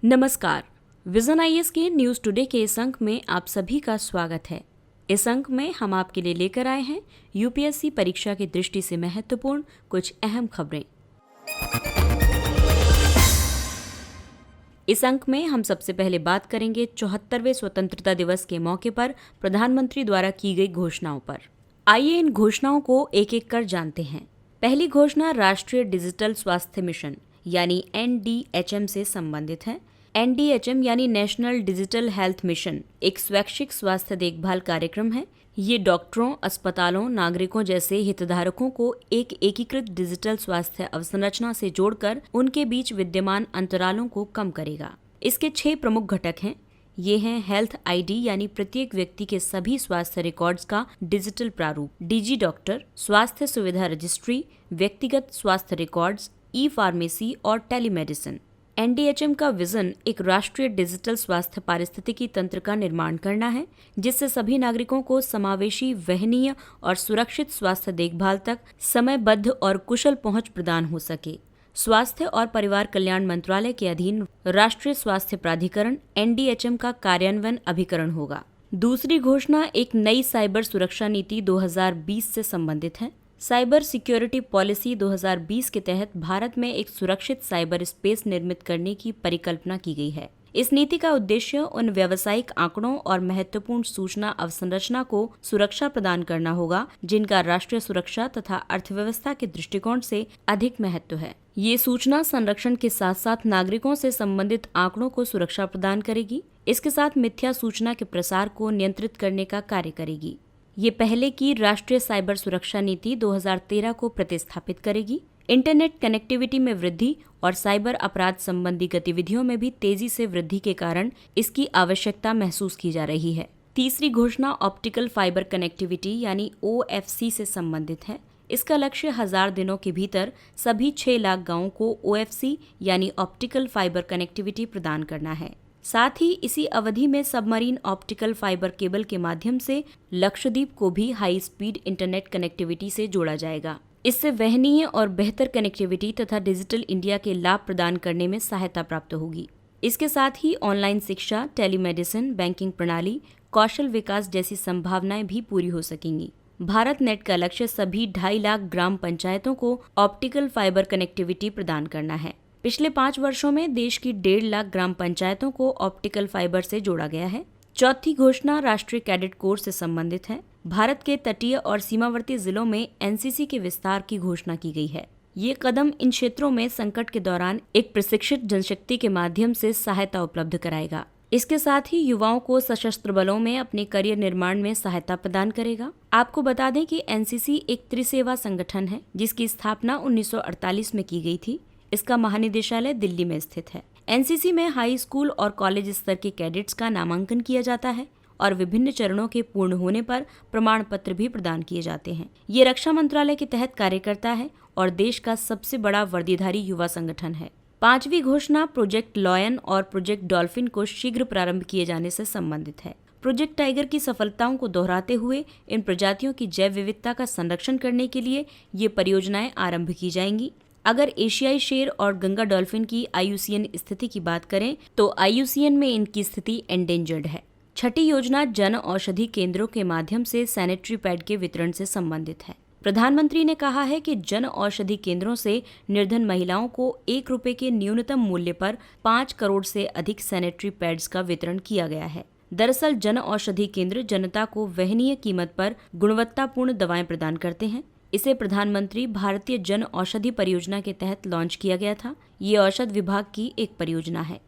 नमस्कार। Vision IAS के news today के इस अंक में आप सभी का स्वागत है। इस अंक में हम आपके लिए लेकर आए हैं यूपीएससी परीक्षा की दृष्टि से महत्वपूर्ण कुछ अहम खबरें। इस अंक में हम सबसे पहले बात करेंगे 74वें स्वतंत्रता दिवस के मौके पर प्रधानमंत्री द्वारा की गई घोषणाओं पर। आइए इन घोषणाओं को एक एक कर जानते हैं। पहली घोषणा राष्ट्रीय डिजिटल स्वास्थ्य मिशन यानी NDHM से संबंधित है। NDHM यानी नेशनल डिजिटल हेल्थ मिशन एक स्वैच्छिक स्वास्थ्य देखभाल कार्यक्रम है। ये डॉक्टरों, अस्पतालों, नागरिकों जैसे हितधारकों को एक एकीकृत डिजिटल स्वास्थ्य अवसंरचना से जोड़कर उनके बीच विद्यमान अंतरालों को कम करेगा। इसके 6 प्रमुख घटक हैं। ये हैं हेल्थ आईडी यानी प्रत्येक व्यक्ति के सभी स्वास्थ्य रिकॉर्ड्स का डिजिटल प्रारूप, डिजी डॉक्टर, स्वास्थ्य सुविधा रजिस्ट्री, व्यक्तिगत स्वास्थ्य रिकॉर्ड्स, ई फार्मेसी और टेलीमेडिसिन। NDHM का विजन एक राष्ट्रीय डिजिटल स्वास्थ्य पारिस्थितिकी तंत्र का निर्माण करना है, जिससे सभी नागरिकों को समावेशी, वहनीय और सुरक्षित स्वास्थ्य देखभाल तक समयबद्ध और कुशल पहुंच प्रदान हो सके। स्वास्थ्य और परिवार कल्याण मंत्रालय के अधीन राष्ट्रीय स्वास्थ्य प्राधिकरण NDHM का कार्यान्वयन अभिकरण होगा। दूसरी घोषणा एक नई साइबर सुरक्षा नीति 2020 से संबंधित है। साइबर सिक्योरिटी पॉलिसी 2020 के तहत भारत में एक सुरक्षित साइबर स्पेस निर्मित करने की परिकल्पना की गई है। इस नीति का उद्देश्य उन व्यावसायिक आंकड़ों और महत्वपूर्ण सूचना अवसंरचना को सुरक्षा प्रदान करना होगा जिनका राष्ट्रीय सुरक्षा तथा अर्थव्यवस्था के दृष्टिकोण से अधिक महत्व है। ये सूचना संरक्षण के साथ साथ नागरिकों से संबंधित आंकड़ों को सुरक्षा प्रदान करेगी। इसके साथ मिथ्या सूचना के प्रसार को नियंत्रित करने का कार्य करेगी। ये पहले की राष्ट्रीय साइबर सुरक्षा नीति 2013 को प्रतिस्थापित करेगी। इंटरनेट कनेक्टिविटी में वृद्धि और साइबर अपराध संबंधी गतिविधियों में भी तेजी से वृद्धि के कारण इसकी आवश्यकता महसूस की जा रही है। तीसरी घोषणा ऑप्टिकल फाइबर कनेक्टिविटी यानी OFC से संबंधित है। इसका लक्ष्य 1000 दिनों के भीतर सभी 6 लाख गांवों को OFC यानी ऑप्टिकल फाइबर कनेक्टिविटी प्रदान करना है। साथ ही इसी अवधि में सबमरीन ऑप्टिकल फाइबर केबल के माध्यम से लक्षद्वीप को भी हाई स्पीड इंटरनेट कनेक्टिविटी से जोड़ा जाएगा। इससे वहनीय और बेहतर कनेक्टिविटी तथा डिजिटल इंडिया के लाभ प्रदान करने में सहायता प्राप्त होगी। इसके साथ ही ऑनलाइन शिक्षा, टेलीमेडिसिन, बैंकिंग प्रणाली, कौशल विकास जैसी संभावनाएं भी पूरी हो सकेंगी। भारत नेट का लक्ष्य सभी 2.5 लाख ग्राम पंचायतों को ऑप्टिकल फाइबर कनेक्टिविटी प्रदान करना है। पिछले 5 वर्षों में देश की 1.5 लाख ग्राम पंचायतों को ऑप्टिकल फाइबर से जोड़ा गया है। चौथी घोषणा राष्ट्रीय कैडेट कोर से संबंधित है। भारत के तटीय और सीमावर्ती जिलों में NCC के विस्तार की घोषणा की गई है। ये कदम इन क्षेत्रों में संकट के दौरान एक प्रशिक्षित जनशक्ति के माध्यम से सहायता उपलब्ध कराएगा। इसके साथ ही युवाओं को सशस्त्र बलों में अपने करियर निर्माण में सहायता प्रदान करेगा। आपको बता दें कि NCC एक त्रिसेवा संगठन है जिसकी स्थापना 1948 में की गई थी। इसका महानिदेशालय दिल्ली में स्थित है। NCC में हाई स्कूल और कॉलेज स्तर के कैडेट्स का नामांकन किया जाता है और विभिन्न चरणों के पूर्ण होने पर प्रमाण पत्र भी प्रदान किए जाते हैं। ये रक्षा मंत्रालय के तहत कार्य करता है और देश का सबसे बड़ा वर्दीधारी युवा संगठन है। 5वीं घोषणा प्रोजेक्ट लॉयन और प्रोजेक्ट डॉल्फिन को शीघ्र प्रारंभ किए जाने से संबंधित है। प्रोजेक्ट टाइगर की सफलताओं को दोहराते हुए इन प्रजातियों की जैव विविधता का संरक्षण करने के लिए ये परियोजनाएं आरंभ की जाएंगी। अगर एशियाई शेर और गंगा डॉल्फिन की IUCN स्थिति की बात करें तो IUCN में इनकी स्थिति एंडेंजर्ड है। छठी योजना जन औषधि केंद्रों के माध्यम से सैनिटरी पैड के वितरण से संबंधित है। प्रधानमंत्री ने कहा है कि जन औषधि केंद्रों से निर्धन महिलाओं को ₹1 के न्यूनतम मूल्य पर 5 करोड़ से अधिक सैनिटरी पैड्स का वितरण किया गया है। दरअसल जन औषधि केंद्र जनता को वहनीय कीमत पर गुणवत्तापूर्ण दवाएं प्रदान करते हैं। इसे प्रधानमंत्री भारतीय जन औषधि परियोजना के तहत लॉन्च किया गया था। ये औषध विभाग की एक परियोजना है।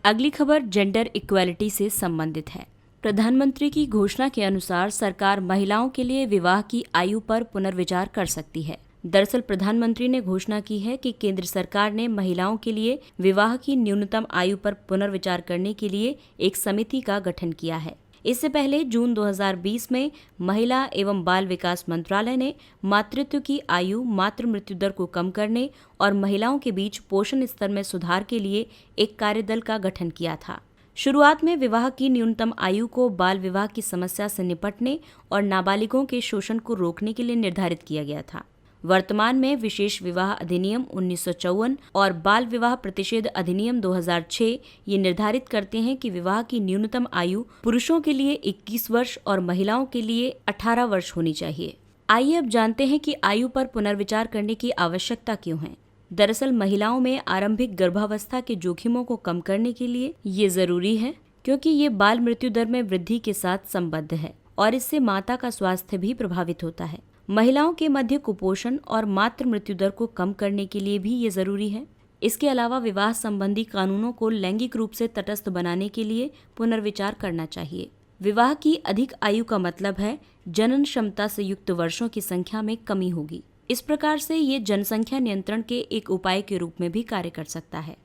अगली खबर जेंडर इक्वालिटी से संबंधित है। प्रधानमंत्री की घोषणा के अनुसार सरकार महिलाओं के लिए विवाह की आयु पर पुनर्विचार कर सकती है। दरअसल प्रधानमंत्री ने घोषणा की है कि केंद्र सरकार ने महिलाओं के लिए विवाह की न्यूनतम आयु पर पुनर्विचार करने के लिए एक समिति का गठन किया है। इससे पहले जून 2020 में महिला एवं बाल विकास मंत्रालय ने मातृत्व की आयु, मातृ मृत्यु दर को कम करने और महिलाओं के बीच पोषण स्तर में सुधार के लिए एक कार्यदल का गठन किया था। शुरुआत में विवाह की न्यूनतम आयु को बाल विवाह की समस्या से निपटने और नाबालिगों के शोषण को रोकने के लिए निर्धारित किया गया था। वर्तमान में विशेष विवाह अधिनियम 1954 और बाल विवाह प्रतिषेध अधिनियम 2006 ये निर्धारित करते हैं कि विवाह की न्यूनतम आयु पुरुषों के लिए 21 वर्ष और महिलाओं के लिए 18 वर्ष होनी चाहिए। आइए अब जानते हैं कि आयु पर पुनर्विचार करने की आवश्यकता क्यों है। दरअसल महिलाओं में आरंभिक गर्भावस्था के जोखिमों को कम करने के लिए ये जरूरी है, क्योंकि ये बाल मृत्यु दर में वृद्धि के साथ संबद्ध है और इससे माता का स्वास्थ्य भी प्रभावित होता है। महिलाओं के मध्य कुपोषण और मातृ मृत्यु दर को कम करने के लिए भी ये जरूरी है। इसके अलावा विवाह संबंधी कानूनों को लैंगिक रूप से तटस्थ बनाने के लिए पुनर्विचार करना चाहिए। विवाह की अधिक आयु का मतलब है जनन क्षमता से युक्त वर्षों की संख्या में कमी होगी। इस प्रकार से ये जनसंख्या नियंत्रण के एक उपाय के रूप में भी कार्य कर सकता है।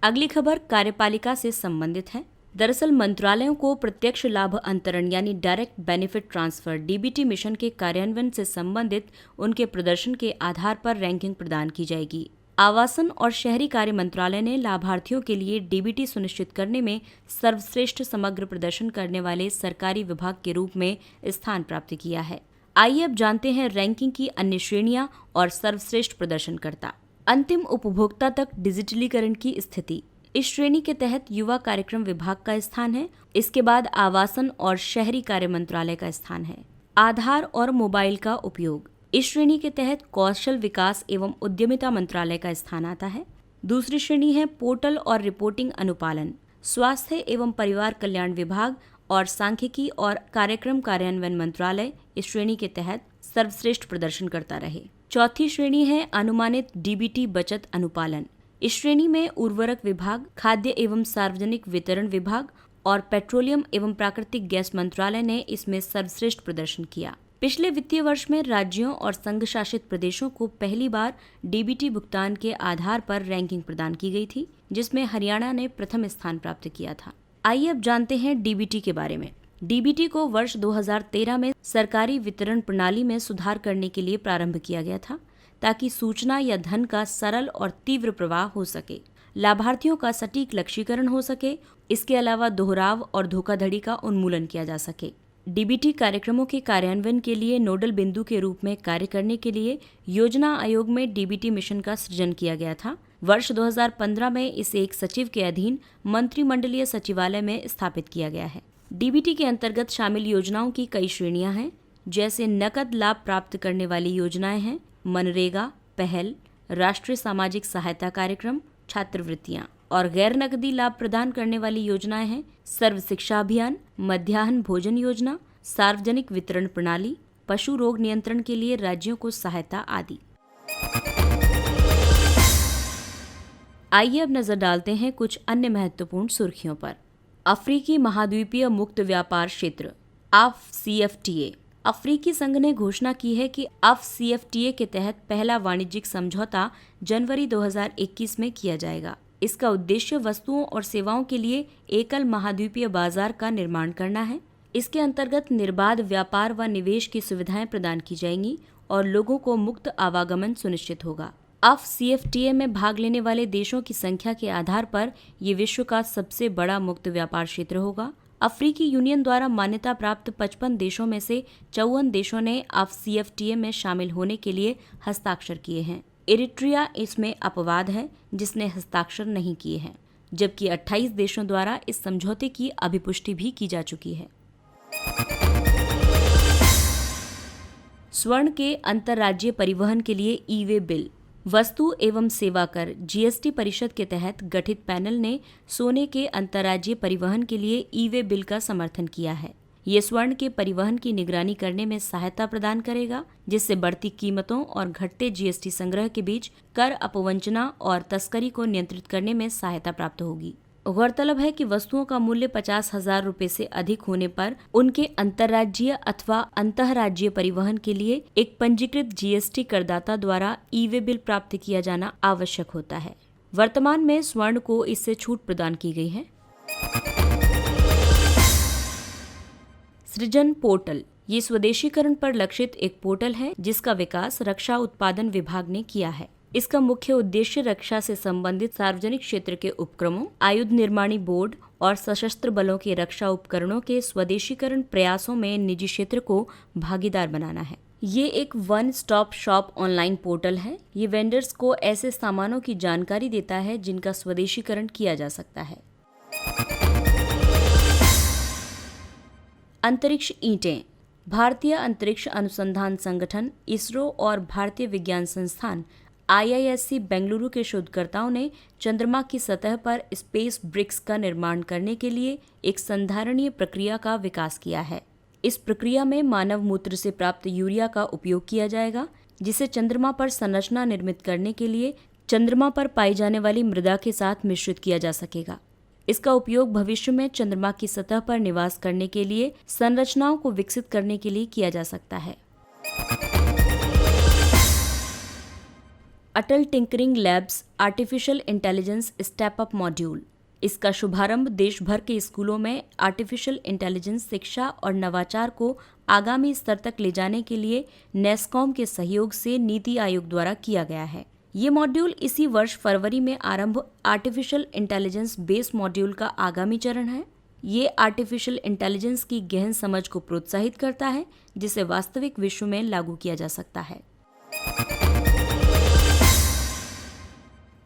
अगली खबर कार्यपालिका से संबंधित है। दरअसल मंत्रालयों को प्रत्यक्ष लाभ अंतरण यानी direct benefit transfer DBT mission के कार्यान्वयन से संबंधित उनके प्रदर्शन के आधार पर रैंकिंग प्रदान की जाएगी। आवासन और शहरी कार्य मंत्रालय ने लाभार्थियों के लिए डीबीटी सुनिश्चित करने में सर्वश्रेष्ठ समग्र प्रदर्शन करने वाले सरकारी विभाग के रूप में स्थान प्राप्त किया है। आइए अब जानते हैं रैंकिंग की अन्य श्रेणियां और सर्वश्रेष्ठ प्रदर्शनकर्ता। अंतिम उपभोक्ता तक डिजिटलीकरण की स्थिति। इस श्रेणी के तहत युवा कार्यक्रम विभाग का स्थान है। इसके बाद आवासन और शहरी कार्य मंत्रालय का स्थान है। आधार और मोबाइल का उपयोग। इस श्रेणी के तहत कौशल विकास एवं उद्यमिता मंत्रालय का स्थान आता है। दूसरी श्रेणी है पोर्टल और रिपोर्टिंग अनुपालन। स्वास्थ्य एवं परिवार कल्याण विभाग और सांख्यिकी और कार्यक्रम कार्यान्वयन मंत्रालय इस श्रेणी के तहत सर्वश्रेष्ठ प्रदर्शन करता रहे। चौथी श्रेणी है अनुमानित डीबीटी बचत अनुपालन। इस श्रेणी में उर्वरक विभाग, खाद्य एवं सार्वजनिक वितरण विभाग और पेट्रोलियम एवं प्राकृतिक गैस मंत्रालय ने इसमें सर्वश्रेष्ठ प्रदर्शन किया। पिछले वित्तीय वर्ष में राज्यों और संघ शासित प्रदेशों को पहली बार डीबीटी भुगतान के आधार पर रैंकिंग प्रदान की गई थी, जिसमें हरियाणा ने प्रथम स्थान प्राप्त किया था। आइए अब जानते हैं डीबीटी के बारे में। डीबीटी को वर्ष 2013 में सरकारी वितरण प्रणाली में सुधार करने के लिए प्रारंभ किया गया था, ताकि सूचना या धन का सरल और तीव्र प्रवाह हो सके, लाभार्थियों का सटीक लक्ष्यीकरण हो सके। इसके अलावा दोहराव और धोखाधड़ी का उन्मूलन किया जा सके। डीबीटी कार्यक्रमों के कार्यान्वयन के लिए नोडल बिंदु के रूप में कार्य करने के लिए योजना आयोग में डीबीटी मिशन का सृजन किया गया था। वर्ष 2015 में इसे एक सचिव के अधीन मंत्रिमंडलीय सचिवालय में स्थापित किया गया है। डीबीटी के अंतर्गत शामिल योजनाओं की कई श्रेणियां हैं, जैसे नकद लाभ प्राप्त करने वाली योजनाएं हैं, मनरेगा, पहल, राष्ट्रीय सामाजिक सहायता कार्यक्रम, छात्रवृत्तियां, और गैर नकदी लाभ प्रदान करने वाली योजनाएं हैं सर्व शिक्षा अभियान, मध्याह्न भोजन योजना, सार्वजनिक वितरण प्रणाली, पशु रोग नियंत्रण के लिए राज्यों को सहायता आदि। आइए अब नजर डालते हैं कुछ अन्य महत्वपूर्ण सुर्खियों पर। अफ्रीकी महाद्वीपीय मुक्त व्यापार क्षेत्र AfCFTA। अफ्रीकी संघ ने घोषणा की है कि AfCFTA के तहत पहला वाणिज्यिक समझौता जनवरी 2021 में किया जाएगा। इसका उद्देश्य वस्तुओं और सेवाओं के लिए एकल महाद्वीपीय बाजार का निर्माण करना है। इसके अंतर्गत निर्बाध व्यापार व निवेश की सुविधाएं प्रदान की जाएंगी और लोगों को मुक्त आवागमन सुनिश्चित होगा। AfCFTA में भाग लेने वाले देशों की संख्या के आधार पर ये विश्व का सबसे बड़ा मुक्त व्यापार क्षेत्र होगा। अफ्रीकी यूनियन द्वारा मान्यता प्राप्त 55 देशों में से 54 देशों ने AfCFTA में शामिल होने के लिए हस्ताक्षर किए हैं। इरिट्रिया इसमें अपवाद है, जिसने हस्ताक्षर नहीं किए हैं, जबकि 28 देशों द्वारा इस समझौते की अभिपुष्टि भी की जा चुकी है। स्वर्ण के अंतर्राज्यीय परिवहन के लिए ई-वे बिल। वस्तु एवं सेवा कर जीएसटी परिषद के तहत गठित पैनल ने सोने के अंतर्राज्यीय परिवहन के लिए ई-वे बिल का समर्थन किया है। ये स्वर्ण के परिवहन की निगरानी करने में सहायता प्रदान करेगा, जिससे बढ़ती कीमतों और घटते जीएसटी संग्रह के बीच कर अपवंचना और तस्करी को नियंत्रित करने में सहायता प्राप्त होगी। गौरतलब है कि वस्तुओं का मूल्य 50,000 रुपए से अधिक होने पर उनके अंतर्राज्यीय अथवा अंतर्राज्यीय परिवहन के लिए एक पंजीकृत जीएसटी करदाता द्वारा ई-वे बिल प्राप्त किया जाना आवश्यक होता है। वर्तमान में स्वर्ण को इससे छूट प्रदान की गई है। सृजन पोर्टल। ये स्वदेशीकरण पर लक्षित एक पोर्टल है, जिसका विकास रक्षा उत्पादन विभाग ने किया है। इसका मुख्य उद्देश्य रक्षा से संबंधित सार्वजनिक क्षेत्र के उपक्रमों, आयुध निर्माणी बोर्ड और सशस्त्र बलों के रक्षा उपकरणों के स्वदेशीकरण प्रयासों में निजी क्षेत्र को भागीदार बनाना है। ये एक one stop shop online portal है। ये वेंडर्स को ऐसे सामानों की जानकारी देता है जिनका स्वदेशीकरण किया जा सकता है। अंतरिक्ष ईंटें। भारतीय अंतरिक्ष अनुसंधान संगठन इसरो और भारतीय विज्ञान संस्थान IISc बेंगलुरु के शोधकर्ताओं ने चंद्रमा की सतह पर स्पेस ब्रिक्स का निर्माण करने के लिए एक संधारणीय प्रक्रिया का विकास किया है। इस प्रक्रिया में मानव मूत्र से प्राप्त यूरिया का उपयोग किया जाएगा, जिसे चंद्रमा पर संरचना निर्मित करने के लिए चंद्रमा पर पाई जाने वाली मृदा के साथ मिश्रित किया जा सकेगा। इसका उपयोग भविष्य में चंद्रमा की सतह पर निवास करने के लिए संरचनाओं को विकसित करने के लिए किया जा सकता है। Atal tinkering labs artificial intelligence step up module. इसका शुभारंभ देश भर के स्कूलों में आर्टिफिशियल इंटेलिजेंस शिक्षा और नवाचार को आगामी स्तर तक ले जाने के लिए नेस्कॉम के सहयोग से नीति आयोग द्वारा किया गया है। ये मॉड्यूल इसी वर्ष फरवरी में आरंभ आर्टिफिशियल इंटेलिजेंस बेस मॉड्यूल का आगामी चरण है। ये आर्टिफिशियल इंटेलिजेंस की गहन समझ को प्रोत्साहित करता है, जिसे वास्तविक विश्व में लागू किया जा सकता है।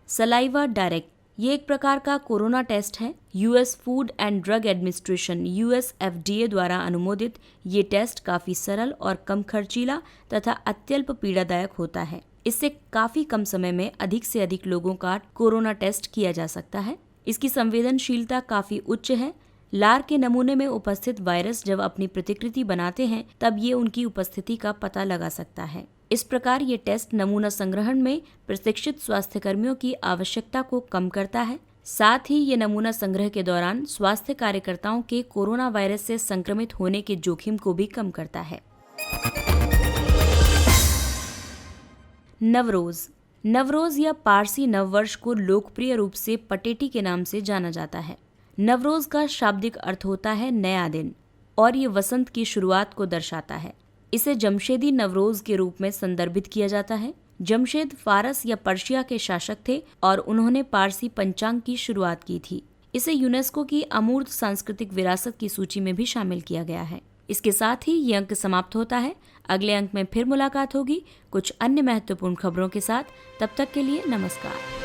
Saliva direct. ये एक प्रकार का कोरोना टेस्ट है। US food and drug administration US FDA द्वारा अनुमोदित ये टेस्ट काफी सरल और कम खर्चीला तथा अत्यल्प पीड़ादायक होता है। इससे काफी कम समय में अधिक से अधिक लोगों का कोरोना टेस्ट किया जा सकता है। इसकी संवेदनशीलता काफी उच्च है। लार के नमूने में उपस्थित वायरस जब अपनी प्रतिकृति बनाते हैं तब ये उनकी उपस्थिति का पता लगा सकता है। इस प्रकार ये टेस्ट नमूना संग्रहण में प्रशिक्षित स्वास्थ्यकर्मियों की आवश्यकता को कम करता है। साथ ही ये नमूना संग्रह के दौरान स्वास्थ्य कार्यकर्ताओं के कोरोना वायरस से संक्रमित होने के जोखिम को भी कम करता है। नवरोज। नवरोज या पारसी नववर्ष को लोकप्रिय रूप से पटेटी के नाम से जाना जाता है। नवरोज का शाब्दिक अर्थ होता है नया दिन और ये वसंत की शुरुआत को दर्शाता है। इसे जमशेदी नवरोज के रूप में संदर्भित किया जाता है। जमशेद फारस या पर्शिया के शासक थे और उन्होंने पारसी पंचांग की शुरुआत की थी। इसे यूनेस्को की अमूर्त सांस्कृतिक विरासत की सूची में भी शामिल किया गया है। इसके साथ ही ये अंक समाप्त होता है। अगले अंक में फिर मुलाकात होगी कुछ अन्य महत्वपूर्ण खबरों के साथ। तब तक के लिए नमस्कार।